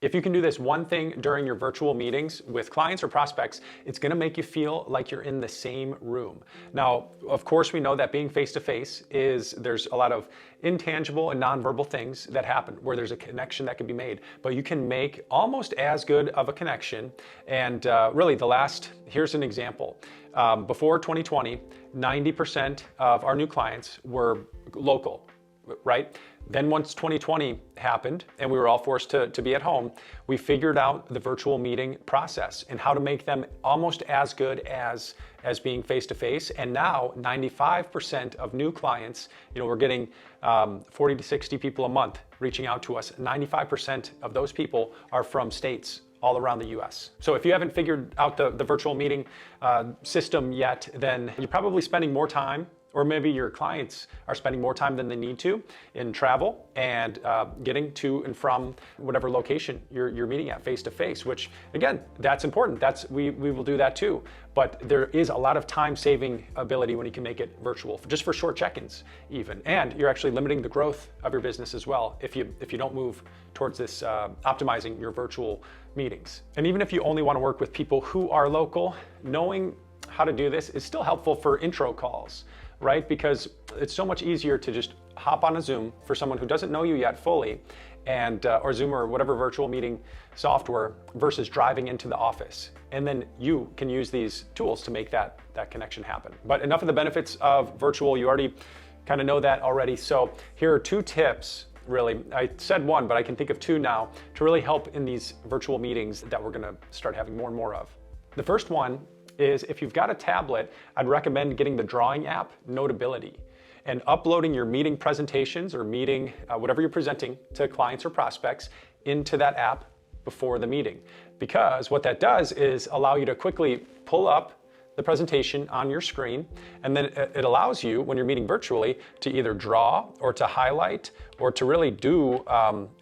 If you can do this one thing during your virtual meetings with clients or prospects, it's going to make you feel like you're in the same room. Now, of course, we know that being face-to-face there's a lot of intangible and nonverbal things that happen where there's a connection that can be made, but you can make almost as good of a connection. And really here's an example. Before 2020, 90% of our new clients were local, right? Then once 2020 happened and we were all forced to be at home, we figured out the virtual meeting process and how to make them almost as good as being face-to-face. And now 95% of new clients, we're getting 40 to 60 people a month reaching out to us. 95% of those people are from states all around the US. So if you haven't figured out the virtual meeting system yet, then you're probably spending more time, or maybe your clients are spending more time than they need to in travel and getting to and from whatever location you're meeting at face-to-face, which again, that's important. We will do that too. But there is a lot of time-saving ability when you can make it virtual, just for short check-ins even. And you're actually limiting the growth of your business as well if you don't move towards this optimizing your virtual meetings. And even if you only want to work with people who are local, knowing how to do this is still helpful for intro calls, right? Because it's so much easier to just hop on a Zoom for someone who doesn't know you yet fully, and or Zoom or whatever virtual meeting software, versus driving into the office. And then you can use these tools to make that connection happen. But enough of the benefits of virtual. You already kind of know that already. So here are 2 tips, really. I said one, but I can think of 2 now to really help in these virtual meetings that we're gonna start having more and more of. The first one is, if you've got a tablet, I'd recommend getting the drawing app Notability and uploading your meeting presentations or meeting, whatever you're presenting to clients or prospects, into that app before the meeting. Because what that does is allow you to quickly pull up the presentation on your screen, and then it allows you, when you're meeting virtually, to either draw or to highlight or to really do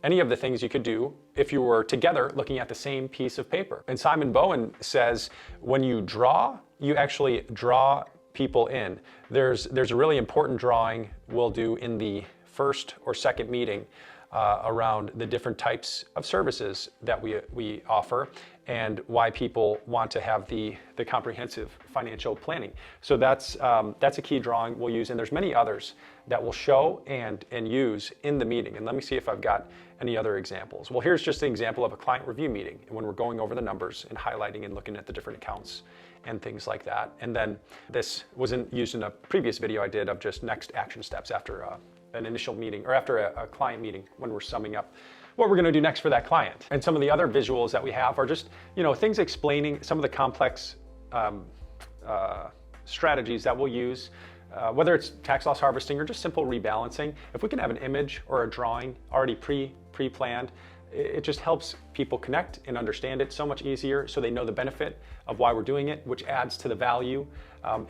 any of the things you could do if you were together looking at the same piece of paper. And Simon Bowen says, when you draw, you actually draw people in. There's a really important drawing we'll do in the first or second meeting around the different types of services that we offer and why people want to have the comprehensive financial planning. So that's a key drawing we'll use, and there's many others that we'll show and use in the meeting. And let me see if I've got any other examples. Well, here's just an example of a client review meeting when we're going over the numbers and highlighting and looking at the different accounts and things like that. And then this wasn't used in a previous video I did of just next action steps after an initial meeting or after a client meeting, when we're summing up what we're going to do next for that client. And some of the other visuals that we have are just, things explaining some of the complex strategies that we'll use, whether it's tax loss harvesting or just simple rebalancing. If we can have an image or a drawing already pre-planned, it just helps people connect and understand it so much easier, so they know the benefit of why we're doing it, which adds to the value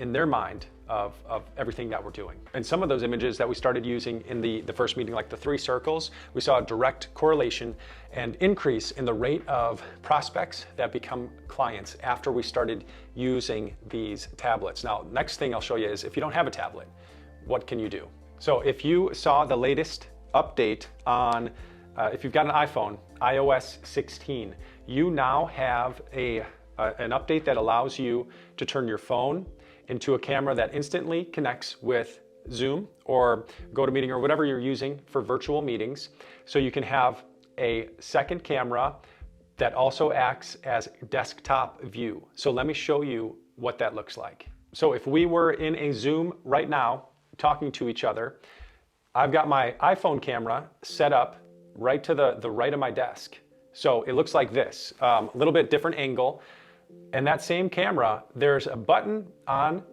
in their mind of everything that we're doing. And some of those images that we started using in the first meeting, like the 3 circles, we saw a direct correlation and increase in the rate of prospects that become clients after we started using these tablets. Now, next thing I'll show you is, if you don't have a tablet, what can you do? So if you saw the latest update on if you've got an iPhone, iOS 16, you now have an update that allows you to turn your phone into a camera that instantly connects with Zoom or GoToMeeting or whatever you're using for virtual meetings. So you can have a second camera that also acts as desktop view. So let me show you what that looks like. So if we were in a Zoom right now talking to each other, I've got my iPhone camera set up right to the right of my desk. So it looks like this, a little bit different angle. And that same camera, there's a button on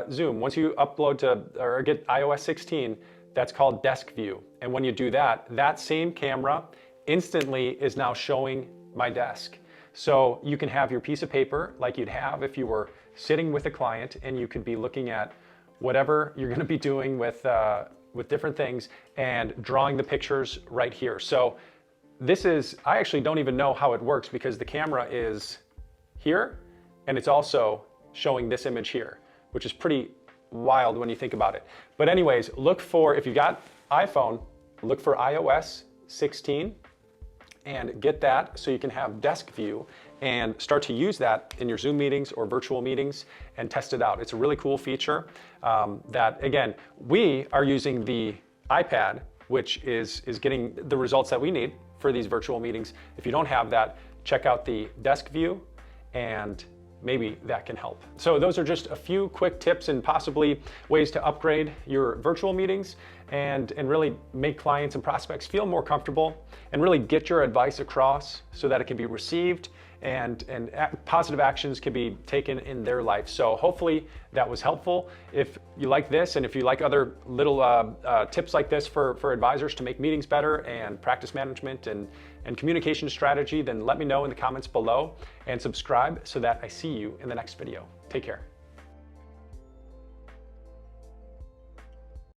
Zoom. Once you upload or get iOS 16, that's called Desk View. And when you do that, that same camera instantly is now showing my desk. So you can have your piece of paper like you'd have if you were sitting with a client, and you could be looking at whatever you're gonna be doing with different things and drawing the pictures right here. So I actually don't even know how it works, because the camera is here and it's also showing this image here, which is pretty wild when you think about it. But anyways, if you've got iPhone, look for iOS 16 and get that so you can have desk view and start to use that in your Zoom meetings or virtual meetings and test it out. It's a really cool feature that, again, we are using the iPad, which is getting the results that we need for these virtual meetings. If you don't have that, check out the desk view and maybe that can help. So those are just a few quick tips and possibly ways to upgrade your virtual meetings and really make clients and prospects feel more comfortable and really get your advice across so that it can be received and positive actions can be taken in their life. So hopefully that was helpful. If you like this and if you like other little tips like this for advisors to make meetings better and practice management and communication strategy, then let me know in the comments below and subscribe so that I see you in the next video. Take care.